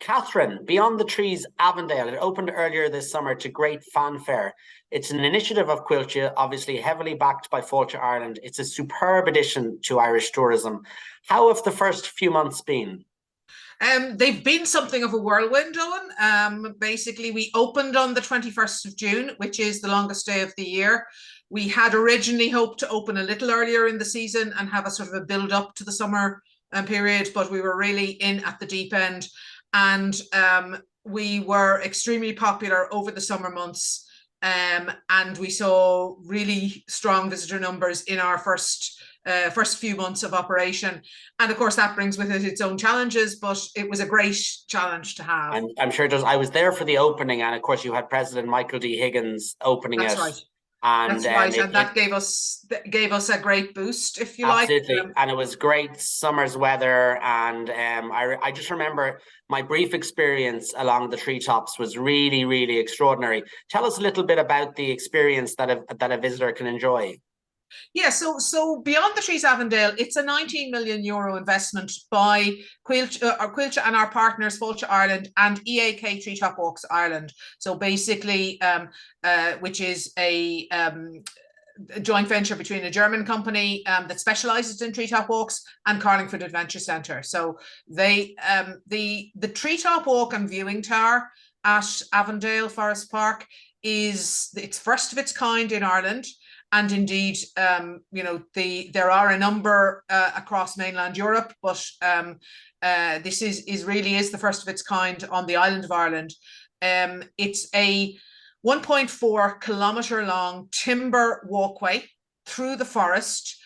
Katherine, Beyond the Trees Avondale, it opened earlier this summer to great fanfare. It's an initiative of Coillte, obviously heavily backed by Fáilte Ireland. It's a superb addition to Irish tourism. How have the first few months been? They've been something of a whirlwind, Owen. Basically, we opened on the 21st of June, which is the longest day of the year. We had originally hoped to open a little earlier in the season and have a sort of a build up to the summer period, but we were really in at the deep end. And we were extremely popular over the summer months. And we saw really strong visitor numbers in our first few months of operation. And of course, that brings with it its own challenges, but it was a great challenge to have. I'm sure it does. I was there for the opening, and of course, you had President Michael D. Higgins opening That's it. right. And That's right, and that gave us a great boost, if you like. Absolutely, and it was great summer's weather, and I just remember my brief experience along the treetops was really, really extraordinary. Tell us a little bit about the experience that a visitor can enjoy. Yeah, so Beyond the Trees Avondale, it's a 19 million euro investment by Coillte and our partners, Fáilte Ireland and EAK Treetop Walks Ireland. So basically, which is a joint venture between a German company that specializes in treetop walks and Carlingford Adventure Centre. So they the treetop walk and viewing tower at Avondale Forest Park it's first of its kind in Ireland. And indeed, there are a number across mainland Europe, but this really is the first of its kind on the island of Ireland. It's a 1.4 kilometre long timber walkway through the forest,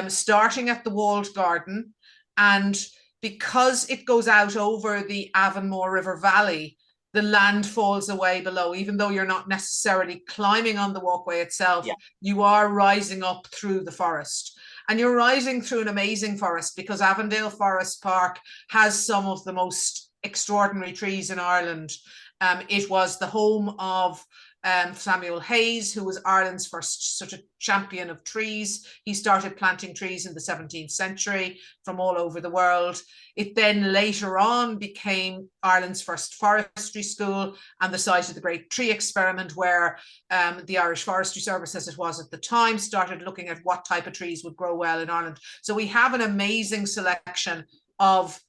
starting at the walled garden. And because it goes out over the Avonmore River Valley, the land falls away below. Even though you're not necessarily climbing on the walkway itself, you are rising up through the forest. And you're rising through an amazing forest because Avondale Forest Park has some of the most extraordinary trees in Ireland. It was the home of Samuel Hayes, who was Ireland's first sort of champion of trees. He started planting trees in the 17th century from all over the world. It then later on became Ireland's first forestry school and the site of the Great Tree Experiment, where the Irish Forestry Service, as it was at the time, started looking at what type of trees would grow well in Ireland. So we have an amazing selection of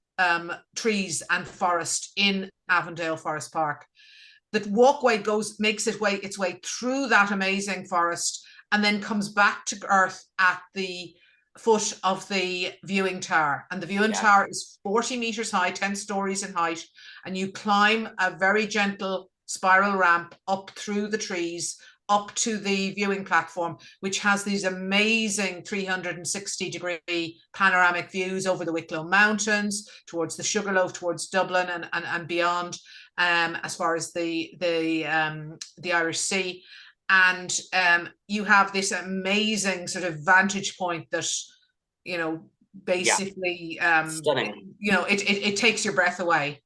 trees and forest in Avondale Forest Park. The walkway makes its way through that amazing forest and then comes back to earth at the foot of the viewing tower. And the viewing tower is 40 meters high, 10 stories in height, and you climb a very gentle spiral ramp up through the trees up to the viewing platform, which has these amazing 360-degree panoramic views over the Wicklow Mountains, towards the Sugarloaf, towards Dublin and beyond, as far as the Irish Sea. And you have this amazing sort of vantage point that, basically, stunning. It takes your breath away.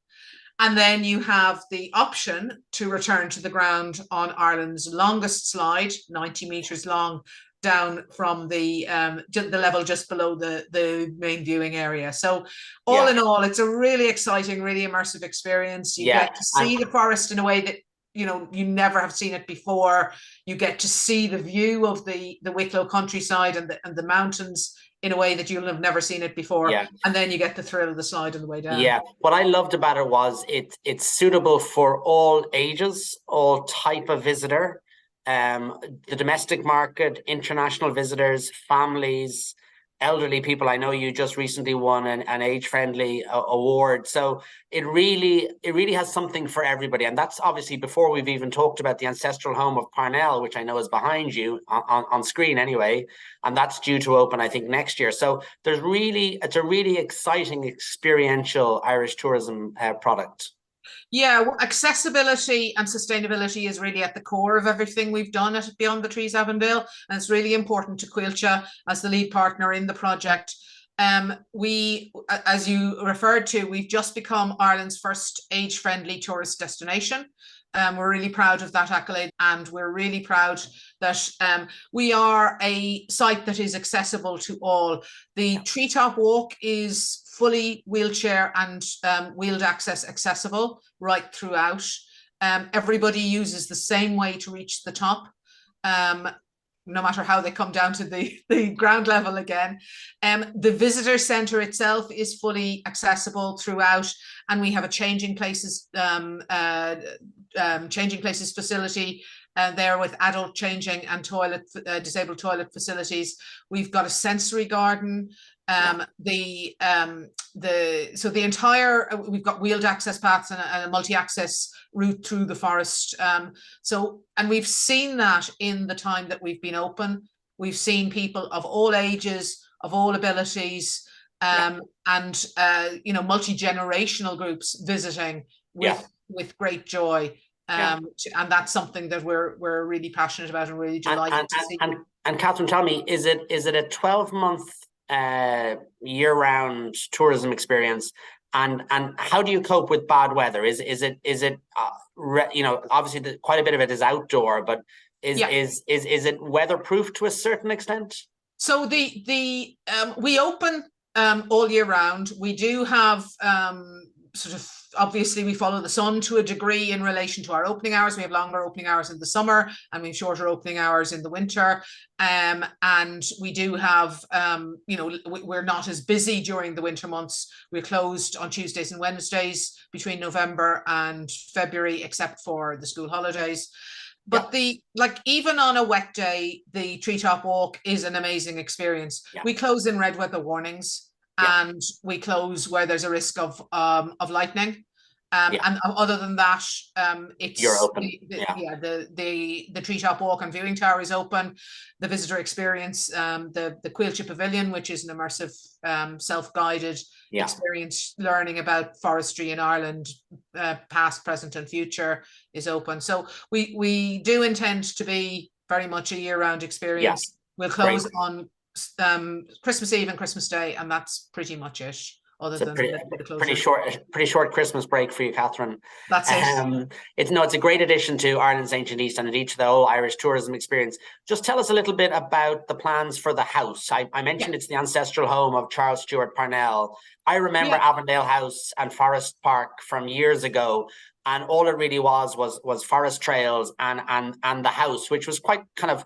And then you have the option to return to the ground on Ireland's longest slide, 90 meters long, down from the level just below the main viewing area. So all in all, it's a really exciting, really immersive experience. You get to see the forest in a way that you never have seen it before. You get to see the view of the Wicklow countryside and the mountains in a way that you'll have never seen it before. And then you get the thrill of the slide on the way down. What I loved about it was it's suitable for all ages, all type of visitor, the domestic market, international visitors, families, elderly people. I know you just recently won an age-friendly award, so it really has something for everybody. And that's obviously before we've even talked about the ancestral home of Parnell, which I know is behind you on screen anyway, and that's due to open, I think, next year. So it's a really exciting experiential Irish tourism product. Yeah, accessibility and sustainability is really at the core of everything we've done at Beyond the Trees Avondale, and it's really important to Coillte as the lead partner in the project. We, as you referred to, we've just become Ireland's first age-friendly tourist destination. We're really proud of that accolade, and we're really proud that we are a site that is accessible to all. The treetop walk is fully wheelchair and wheeled access accessible right throughout. Everybody uses the same way to reach the top, no matter how they come down to the ground level again. The visitor centre itself is fully accessible throughout, and we have a changing places facility there with adult changing and disabled toilet facilities. We've got a sensory garden. We've got wheeled access paths and a multi-access route through the forest. And we've seen that in the time that we've been open. We've seen people of all ages, of all abilities, and multi-generational groups visiting with great joy. And that's something that we're really passionate about and really delighted to see. And Katherine, tell me, is it a 12-month year-round tourism experience? And how do you cope with bad weather? Is it obviously quite a bit of it is outdoor, but is it weatherproof to a certain extent? So we open all year round. We do have obviously we follow the sun to a degree in relation to our opening hours. We have longer opening hours in the summer and we have shorter opening hours in the winter. And we do have, we're not as busy during the winter months. We're closed on Tuesdays and Wednesdays between November and February, except for the school holidays. But even on a wet day, the treetop walk is an amazing experience. We close in red weather warnings. And we close where there's a risk of lightning. And other than that, it's you're open. The treetop walk and viewing tower is open. The visitor experience, the Coillte Pavilion, which is an immersive, self-guided experience learning about forestry in Ireland, past, present, and future, is open. So we do intend to be very much a year-round experience. We'll close on Christmas Eve and Christmas Day, and that's pretty much it. Other than pretty short Christmas break for you, Katherine. That's it. It's a great addition to Ireland's Ancient East and indeed to the whole Irish tourism experience. Just tell us a little bit about the plans for the house. I mentioned it's the ancestral home of Charles Stewart Parnell. I remember Avondale House and Forest Park from years ago, and all it really was forest trails and the house, which was quite kind of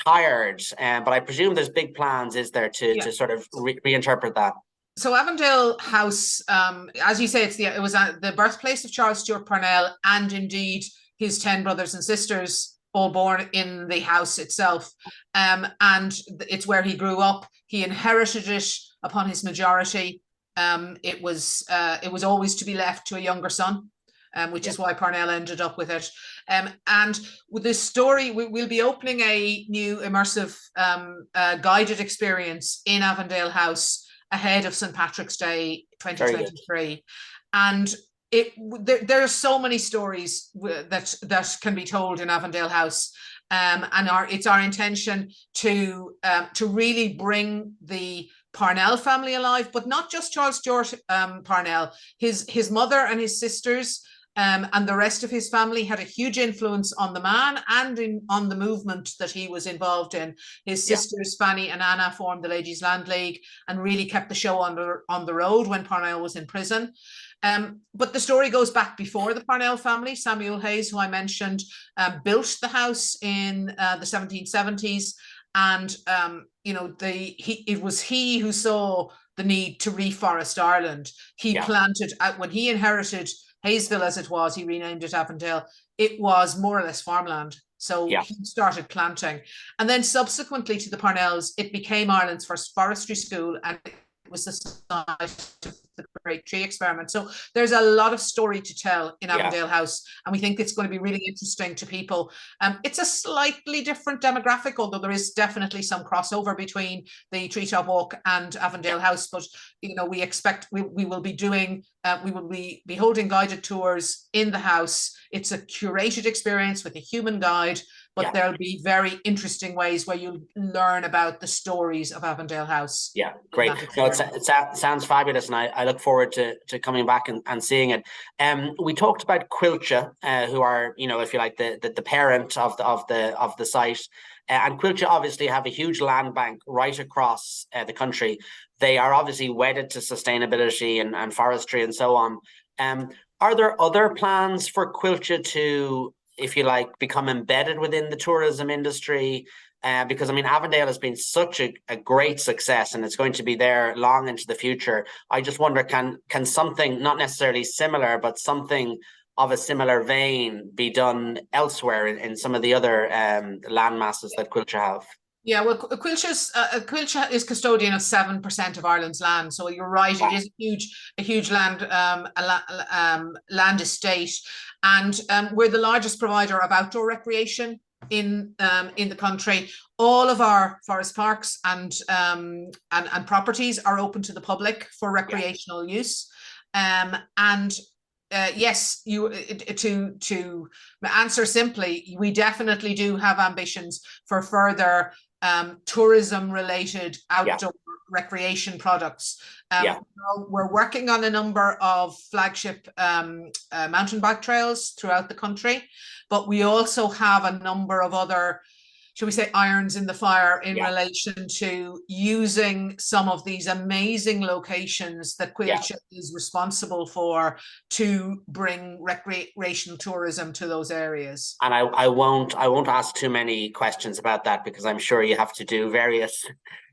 tired. But I presume there's big plans, is there, to sort of reinterpret that? So Avondale House, as you say, it was the birthplace of Charles Stewart Parnell, and indeed his 10 brothers and sisters, all born in the house itself. And it's where he grew up. He inherited it upon his majority. It was always to be left to a younger son, which is why Parnell ended up with it. And with this story, we'll be opening a new immersive guided experience in Avondale House ahead of St. Patrick's Day 2023. And there are so many stories that can be told in Avondale House. And it's our intention to really bring the Parnell family alive, but not just Charles Stewart Parnell. His mother and his sisters and the rest of his family had a huge influence on the man and on the movement that he was involved in. His sisters, Fanny and Anna, formed the Ladies' Land League and really kept the show on the road when Parnell was in prison. But the story goes back before the Parnell family. Samuel Hayes, who I mentioned, built the house in the 1770s. And, it was he who saw the need to reforest Ireland. He planted, when he inherited Hayesville, as it was, he renamed it Avondale. It was more or less farmland. So he started planting. And then subsequently to the Parnells, it became Ireland's first forestry school, and it was the site of the Great Tree Experiment. So there's a lot of story to tell in Avondale House, and we think it's going to be really interesting to people. It's a slightly different demographic, although there is definitely some crossover between the Treetop Walk and Avondale House. But we expect we will be holding guided tours in the house. It's a curated experience with a human guide, but there'll be very interesting ways where you'll learn about the stories of Avondale House. Yeah, great. No, it sounds fabulous, and I look forward to coming back and seeing it. We talked about Coillte, who are, if you like, the parent of the site. And Coillte obviously have a huge land bank right across the country. they are obviously wedded to sustainability and forestry and so on. Are there other plans for Coillte to, if you like, become embedded within the tourism industry? Because I mean, Avondale has been such a great success, and it's going to be there long into the future. I just wonder, can something not necessarily similar, but something of a similar vein be done elsewhere in some of the other land masses that Coillte have? Yeah, well, Coillte is custodian of 7% of Ireland's land. So you're right, it is a huge land land estate, and we're the largest provider of outdoor recreation in the country. All of our forest parks and properties are open to the public for recreational use, and yes, to answer simply, we definitely do have ambitions for further tourism related outdoor recreation products. We're working on a number of flagship mountain bike trails throughout the country, but we also have a number of other, shall we say, irons in the fire in relation to using some of these amazing locations that Coillte is responsible for to bring recreational tourism to those areas. And I won't ask too many questions about that, because I'm sure you have to do various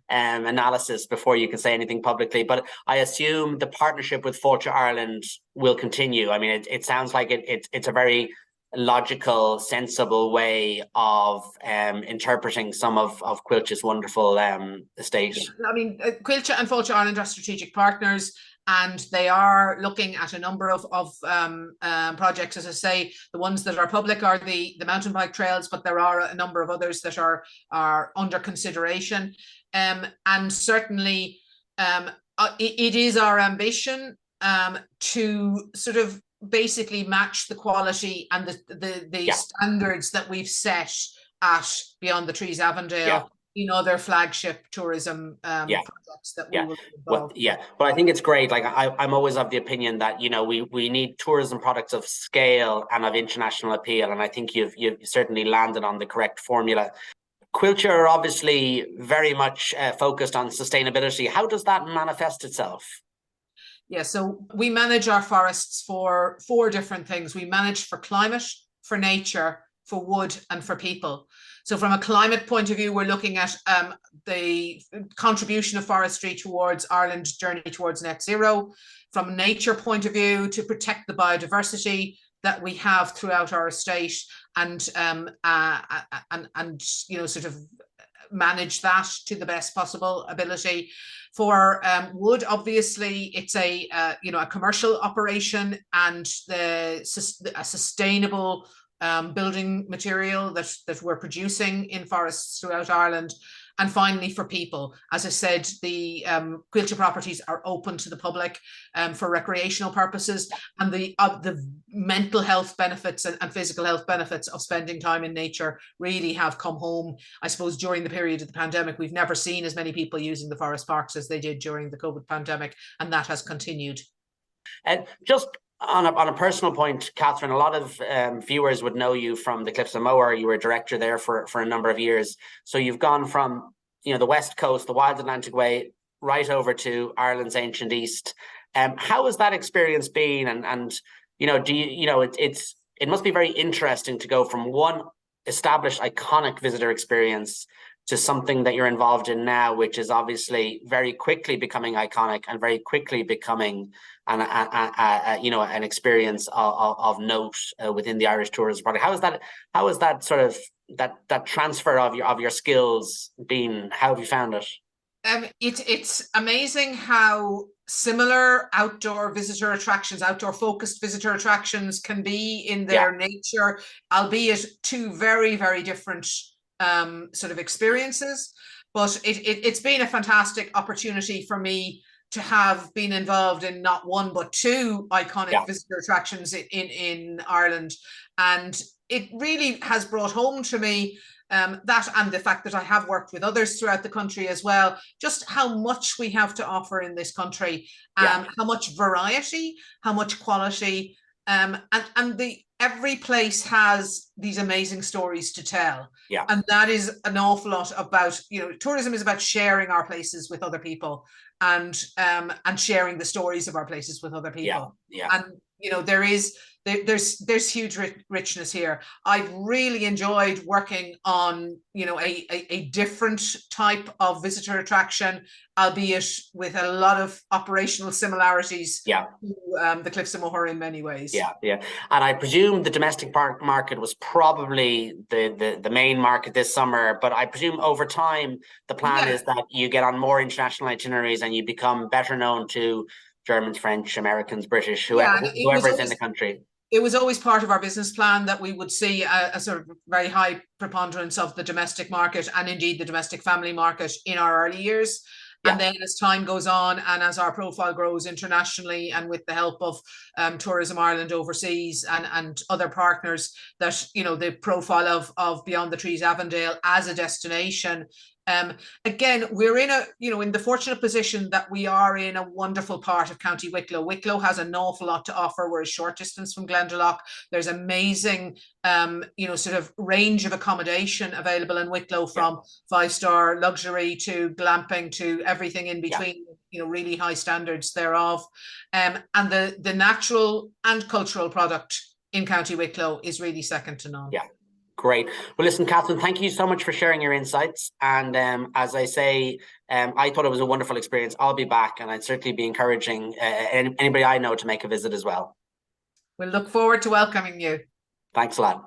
analysis before you can say anything publicly. But I assume the partnership with Fáilte Ireland will continue. I mean, it sounds like it's a very logical, sensible way of interpreting some of Coiltte's wonderful estate. I mean, Coillte and Fáilte Ireland are strategic partners, and they are looking at a number of projects. As I say, the ones that are public are the mountain bike trails, but there are a number of others that are under consideration. And certainly, it is our ambition to sort of basically match the quality and the standards that we've set at Beyond the Trees Avondale in other flagship tourism projects that we will involve. But I think it's great. Like I'm always of the opinion that, you know, we need tourism products of scale and of international appeal, and I think you've certainly landed on the correct formula. Coillte are obviously very much focused on sustainability. How does that manifest itself? Yeah, so we manage our forests for 4 different things. We manage for climate, for nature, for wood, and for people. So from a climate point of view, we're looking at the contribution of forestry towards Ireland's journey towards net zero. From a nature point of view, to protect the biodiversity that we have throughout our estate, and you know, sort of manage that to the best possible ability. For wood, obviously, it's a you know, a commercial operation, and a sustainable building material that we're producing in forests throughout Ireland. And finally, for people, as I said, the Coillte properties are open to the public for recreational purposes, and the mental health benefits and physical health benefits of spending time in nature really have come home. I suppose during the period of the pandemic, we've never seen as many people using the forest parks as they did during the COVID pandemic, and that has continued. And just on a personal point, Katherine, a lot of viewers would know you from the Cliffs of Moher. You were director there for a number of years. So you've gone from, you know, the West Coast, the Wild Atlantic Way, right over to Ireland's ancient East. How has that experience been? And you know, it must be very interesting to go from one established iconic visitor experience to something that you're involved in now, which is obviously very quickly becoming iconic and very quickly becoming an experience of note within the Irish tourism product. How is that sort of that transfer of your skills been? How have you found it? It's amazing how similar outdoor visitor attractions, outdoor focused visitor attractions can be in their nature, albeit 2 very, very different sort of experiences. But it's been a fantastic opportunity for me to have been involved in not 1 but 2 iconic visitor attractions in Ireland, and it really has brought home to me that, and the fact that I have worked with others throughout the country as well, just how much we have to offer in this country, how much variety, how much quality, and the every place has these amazing stories to tell. Yeah. And that is an awful lot about, tourism is about sharing our places with other people, and sharing the stories of our places with other people. Yeah. And, there's huge richness here. I've really enjoyed working on, a different type of visitor attraction, albeit with a lot of operational similarities to the Cliffs of Moher in many ways. Yeah. And I presume the domestic market was probably the main market this summer, but I presume over time the plan is that you get on more international itineraries and you become better known to Germans, French, Americans, British, whoever is in the country. It was always part of our business plan that we would see a sort of very high preponderance of the domestic market, and indeed the domestic family market, in our early years. And then as time goes on and as our profile grows internationally, and with the help of Tourism Ireland overseas and other partners, that, the profile of Beyond the Trees Avondale as a destination, again, we're in the fortunate position that we are in a wonderful part of County Wicklow. Wicklow has an awful lot to offer. We're a short distance from Glendalough. There's amazing, sort of range of accommodation available in Wicklow, from 5-star luxury to glamping to everything in between. Really high standards thereof. And the natural and cultural product in County Wicklow is really second to none. Yeah. Great. Well, listen, Katherine, thank you so much for sharing your insights. And as I say, I thought it was a wonderful experience. I'll be back, and I'd certainly be encouraging anybody I know to make a visit as well. We'll look forward to welcoming you. Thanks a lot.